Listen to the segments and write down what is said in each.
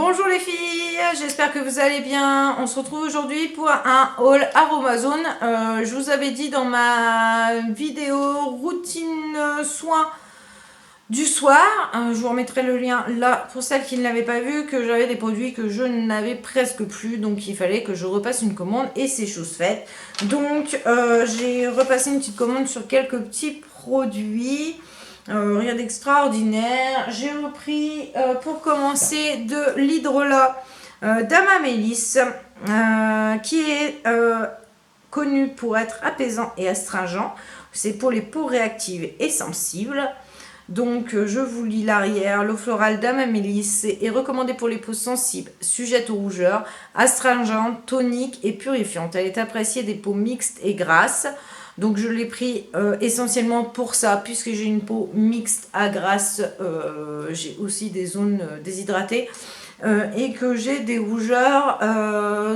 Bonjour les filles, j'espère que vous allez bien. On se retrouve aujourd'hui pour un haul Aromazone. Je vous avais dit dans ma vidéo routine soins du soir, je vous remettrai le lien là pour celles qui ne l'avaient pas vu, que j'avais des produits que je n'avais presque plus, donc il fallait que je repasse une commande et c'est chose faite. Donc j'ai repassé une petite commande sur quelques petits produits. Rien d'extraordinaire. J'ai repris pour commencer de l'hydrolat d'Amamélis qui est connu pour être apaisant et astringent. C'est pour les peaux réactives et sensibles. Donc je vous lis l'arrière. L'eau florale d'Amamélis est recommandée pour les peaux sensibles, sujettes aux rougeurs, astringente, tonique et purifiante. Elle est appréciée des peaux mixtes et grasses. Donc je l'ai pris essentiellement pour ça, puisque j'ai une peau mixte à grasse, j'ai aussi des zones déshydratées et que j'ai des rougeurs,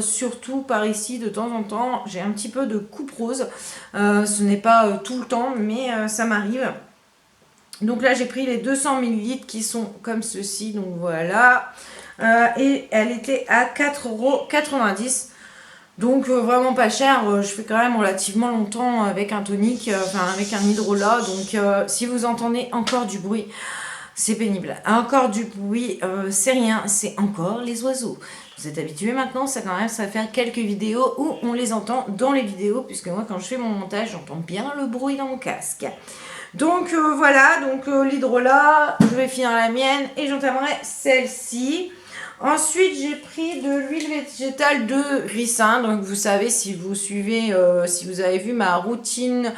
surtout par ici de temps en temps. J'ai un petit peu de coupe rose, ce n'est pas tout le temps, mais ça m'arrive. Donc là j'ai pris les 200 ml qui sont comme ceci, donc voilà. Et elle était à 4,90 €. Donc vraiment pas cher, je fais quand même relativement longtemps avec un tonique, avec un hydrolat, donc si vous entendez encore du bruit, c'est pénible. Encore du bruit, c'est rien, c'est encore les oiseaux. Vous êtes habitués maintenant, ça va faire quelques vidéos où on les entend dans les vidéos, puisque moi quand je fais mon montage, j'entends bien le bruit dans mon casque. Donc voilà, donc l'hydrolat, je vais finir la mienne et j'entamerai celle-ci. Ensuite, j'ai pris de l'huile végétale de ricin. Donc, vous savez, si vous suivez, si vous avez vu ma routine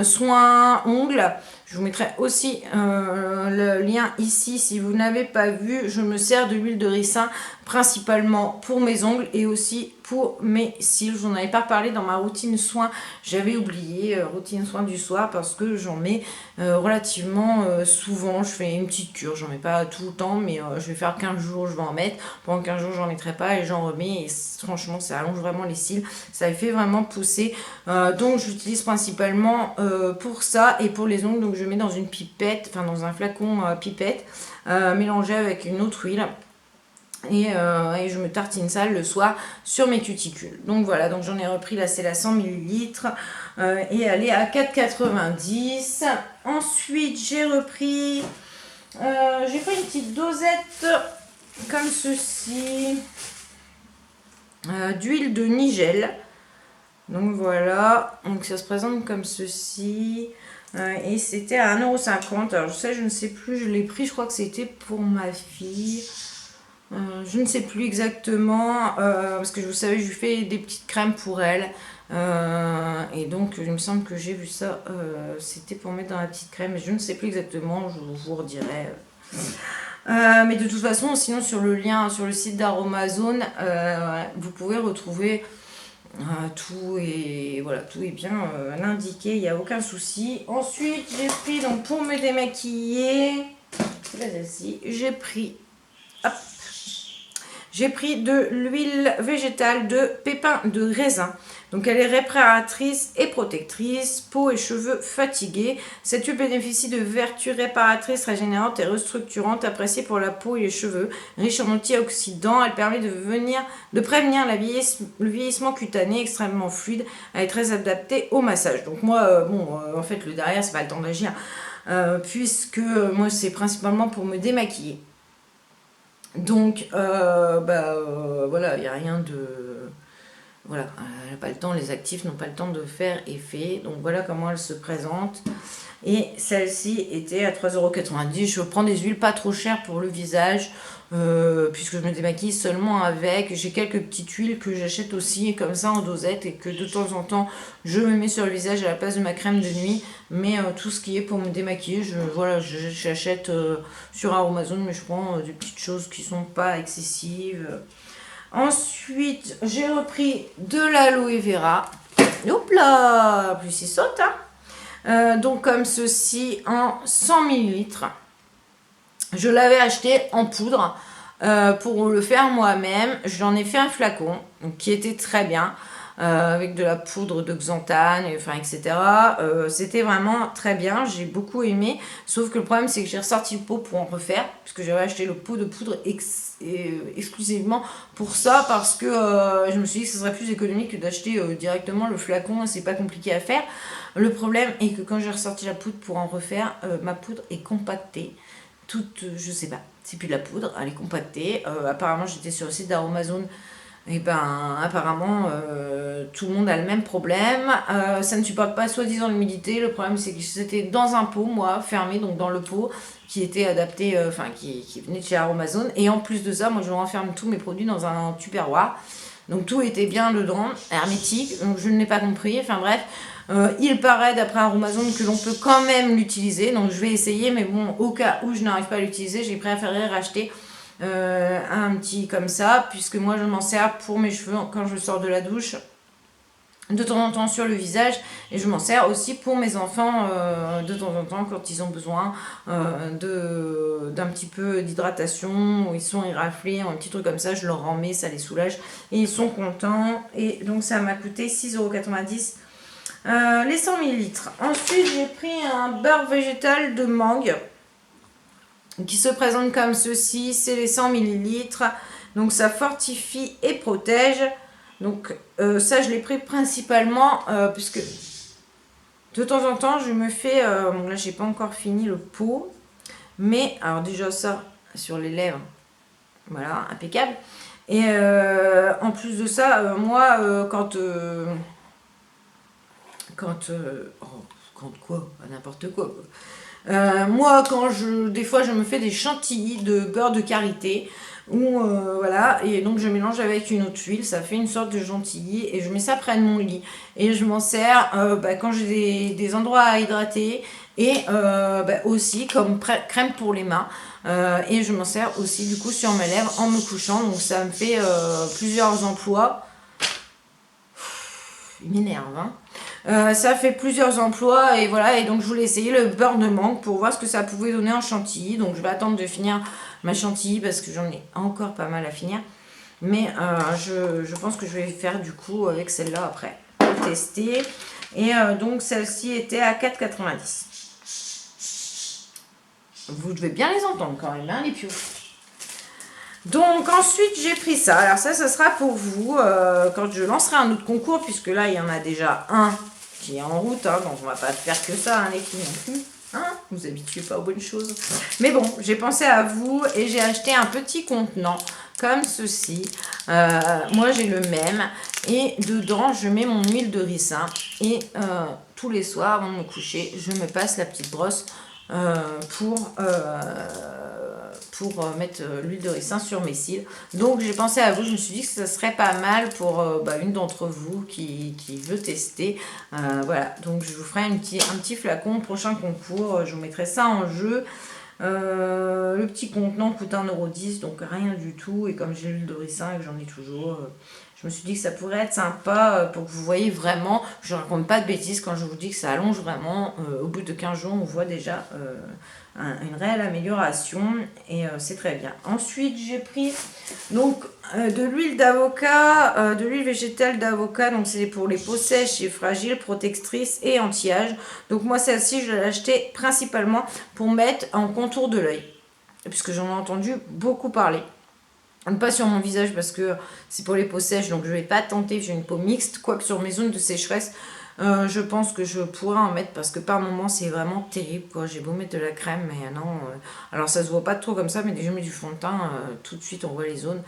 soins ongles, je vous mettrai aussi le lien ici si vous n'avez pas vu. Je me sers de l'huile de ricin principalement pour mes ongles et aussi pour mes cils. Je n'en avais pas parlé dans ma routine soins. J'avais oublié routine soins du soir parce que j'en mets relativement souvent. Je fais une petite cure. J'en mets pas tout le temps, mais je vais faire 15 jours, je vais en mettre. Pendant 15 jours, j'en mettrai pas et j'en remets. Et franchement, ça allonge vraiment les cils. Ça les fait vraiment pousser. Donc, j'utilise principalement pour ça et pour les ongles. Donc, je mets dans une pipette, dans un flacon pipette, mélangé avec une autre huile. Et je me tartine ça le soir sur mes cuticules. Donc voilà, donc j'en ai repris là, c'est la 100 ml et elle est à 4,90 €. Ensuite, j'ai repris une petite dosette comme ceci d'huile de nigel. Donc voilà, donc ça se présente comme ceci. Et c'était à 1,50 €. Alors je ne sais plus, je l'ai pris, je crois que c'était pour ma fille. Je ne sais plus exactement, parce que vous savez, je lui fais des petites crèmes pour elle. Et donc, il me semble que j'ai vu ça, c'était pour mettre dans la petite crème. Je ne sais plus exactement, je vous redirai. Mais de toute façon, sinon sur le lien, sur le site d'Aromazone, vous pouvez retrouver tout et voilà, tout est bien indiqué, il n'y a aucun souci. Ensuite, j'ai pris, donc pour me démaquiller, c'est là celle-ci, j'ai pris de l'huile végétale de pépins de raisin. Donc elle est réparatrice et protectrice, peau et cheveux fatigués. Cette huile bénéficie de vertus réparatrices, régénérantes et restructurantes appréciées pour la peau et les cheveux. Riche en antioxydants, elle permet de prévenir le vieillissement cutané extrêmement fluide. Elle est très adaptée au massage. Donc moi, en fait, le derrière, c'est pas le temps d'agir. Puisque moi, c'est principalement pour me démaquiller. Donc, voilà, il n'y a rien de... Voilà, elle n'a pas le temps, les actifs n'ont pas le temps de faire effet. Donc, voilà comment elle se présente. Et celle-ci était à 3,90 €. Je prends des huiles pas trop chères pour le visage, puisque je me démaquille seulement avec. J'ai quelques petites huiles que j'achète aussi comme ça en dosette et que de temps en temps, je me mets sur le visage à la place de ma crème de nuit. Mais tout ce qui est pour me démaquiller, j'achète sur Aromazone, mais je prends des petites choses qui sont pas excessives. Ensuite, j'ai repris de l'aloe vera. Hop là, plus il saute, hein. Donc comme ceci en 100 ml. Je l'avais acheté en poudre pour le faire moi-même. J'en ai fait un flacon donc, qui était très bien. avec de la poudre de xanthane, enfin, etc. C'était vraiment très bien, j'ai beaucoup aimé. Sauf que le problème, c'est que j'ai ressorti le pot pour en refaire, puisque j'avais acheté le pot de poudre exclusivement pour ça, parce que je me suis dit que ce serait plus économique que d'acheter directement le flacon, c'est pas compliqué à faire. Le problème est que quand j'ai ressorti la poudre pour en refaire, ma poudre est compactée. Je sais pas, c'est plus de la poudre, elle est compactée. Apparemment, j'étais sur le site d'Aromazone. Et ben apparemment tout le monde a le même problème, ça ne supporte pas soi-disant l'humidité. Le problème c'est que c'était dans un pot, moi, fermé, donc dans le pot qui était adapté, qui venait de chez Aromazone. Et en plus de ça, moi je renferme tous mes produits dans un tupperware, donc tout était bien dedans, hermétique, donc je ne l'ai pas compris, enfin bref. Il paraît d'après Aromazone que l'on peut quand même l'utiliser, donc je vais essayer, mais bon, au cas où je n'arrive pas à l'utiliser, j'ai préféré racheter un petit comme ça, puisque moi je m'en sers pour mes cheveux quand je sors de la douche, de temps en temps sur le visage, et je m'en sers aussi pour mes enfants de temps en temps quand ils ont besoin d'un petit peu d'hydratation, où ils sont éraflés, un petit truc comme ça, je leur en mets, ça les soulage et ils sont contents. Et donc ça m'a coûté 6,90 € les 100 ml. Ensuite j'ai pris un beurre végétal de mangue qui se présente comme ceci, c'est les 100 ml, donc ça fortifie et protège. Donc ça je l'ai pris principalement puisque de temps en temps je me fais, bon là j'ai pas encore fini le pot, mais alors déjà ça sur les lèvres, voilà, impeccable. Et en plus de ça, moi quand quoi, n'importe quoi. Moi, des fois, je me fais des chantilly de beurre de karité, ou voilà, et donc je mélange avec une autre huile, ça fait une sorte de chantilly, et je mets ça près de mon lit, et je m'en sers quand j'ai des endroits à hydrater, et aussi comme crème pour les mains, et je m'en sers aussi du coup sur mes lèvres en me couchant, donc ça me fait plusieurs emplois. Il m'énerve, hein. Ça fait plusieurs emplois et voilà, et donc je voulais essayer le beurre de mangue pour voir ce que ça pouvait donner en chantilly. Donc je vais attendre de finir ma chantilly parce que j'en ai encore pas mal à finir, mais je pense que je vais faire du coup avec celle-là après pour tester. Et donc celle-ci était à 4,90 €. Vous devez bien les entendre quand même, hein, les pioufs. Donc ensuite j'ai pris ça, alors ça sera pour vous quand je lancerai un autre concours, puisque là il y en a déjà un qui est en route, hein, donc on va pas faire que ça, hein, les filles non plus, hein, vous habituez pas aux bonnes choses. Mais bon, j'ai pensé à vous et j'ai acheté un petit contenant comme ceci, moi j'ai le même, et dedans je mets mon huile de ricin, et tous les soirs avant de me coucher je me passe la petite brosse pour mettre l'huile de ricin sur mes cils. Donc j'ai pensé à vous, je me suis dit que ça serait pas mal pour une d'entre vous qui veut tester. Voilà, donc je vous ferai un petit flacon, prochain concours, je vous mettrai ça en jeu. Le petit contenant coûte 1,10 €, donc rien du tout, et comme j'ai l'huile de ricin et que j'en ai toujours, je me suis dit que ça pourrait être sympa pour que vous voyez vraiment, je ne raconte pas de bêtises quand je vous dis que ça allonge vraiment. Au bout de 15 jours on voit déjà une réelle amélioration, et c'est très bien. Ensuite j'ai pris donc de l'huile d'avocat, de l'huile végétale d'avocat, donc c'est pour les peaux sèches et fragiles, protectrice et anti-âge. Donc moi celle-ci je l'ai achetée principalement pour mettre en contour de l'œil, puisque j'en ai entendu beaucoup parler. Pas sur mon visage parce que c'est pour les peaux sèches, donc je vais pas tenter, j'ai une peau mixte, quoique sur mes zones de sécheresse je pense que je pourrais en mettre, parce que par moment c'est vraiment terrible quoi. J'ai beau mettre de la crème, mais non, alors ça se voit pas trop comme ça, mais dès que je mets du fond de teint, tout de suite on voit les zones,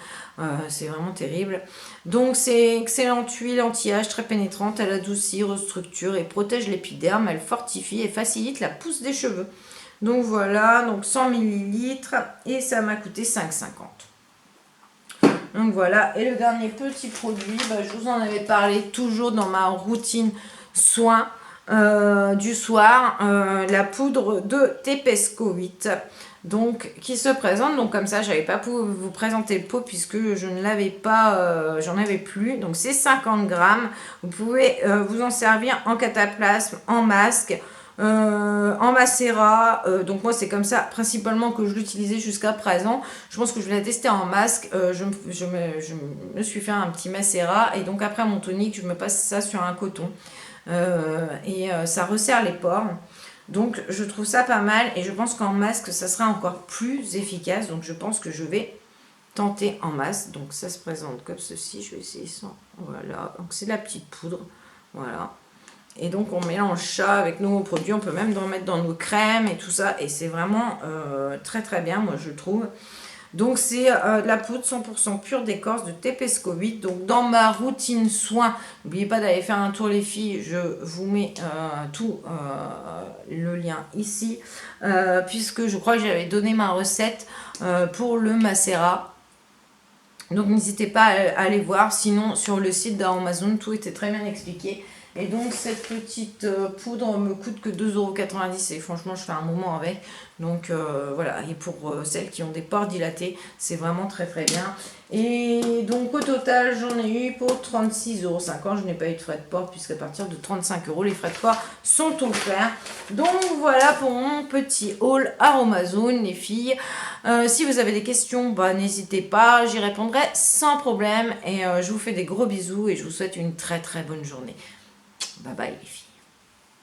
c'est vraiment terrible. Donc c'est excellente huile anti-âge, très pénétrante, elle adoucit, restructure et protège l'épiderme, elle fortifie et facilite la pousse des cheveux. Donc voilà, donc 100 ml, et ça m'a coûté 5,50 €. Donc voilà, et le dernier petit produit, je vous en avais parlé toujours dans ma routine soin du soir, la poudre de Tepesco 8, donc qui se présente, donc comme ça j'avais pas pu vous présenter le pot puisque je ne l'avais pas, j'en avais plus, donc c'est 50 grammes, vous pouvez vous en servir en cataplasme, en masque, en macérat. Donc moi c'est comme ça principalement que je l'utilisais jusqu'à présent. Je pense que je vais la tester en masque. Je me suis fait un petit macérat et donc après mon tonique je me passe ça sur un coton. Ça resserre les pores. Donc je trouve ça pas mal et je pense qu'en masque ça sera encore plus efficace. Donc je pense que je vais tenter en masque. Donc ça se présente comme ceci. Je vais essayer ça. Voilà. Donc c'est de la petite poudre. Voilà. Et donc on mélange ça avec nos produits. On peut même en mettre dans nos crèmes et tout ça. Et c'est vraiment très très bien, moi je trouve. Donc c'est de la poudre 100% pure d'écorce de Tepesco8. Donc dans ma routine soin, n'oubliez pas d'aller faire un tour les filles, je vous mets tout le lien ici, puisque je crois que j'avais donné ma recette pour le macérat. Donc n'hésitez pas à aller voir, sinon sur le site d'Amazon, tout était très bien expliqué. Et donc cette petite poudre me coûte que 2,90 € et franchement je fais un moment avec. Donc voilà, et pour celles qui ont des pores dilatés, c'est vraiment très très bien. Et donc au total j'en ai eu pour 36,50 €. Je n'ai pas eu de frais de port puisqu'à partir de 35 € les frais de port sont offerts. Donc voilà pour mon petit haul Aromazone les filles. Si vous avez des questions, bah, n'hésitez pas, j'y répondrai sans problème. Et je vous fais des gros bisous et je vous souhaite une très très bonne journée. Bye bye les filles.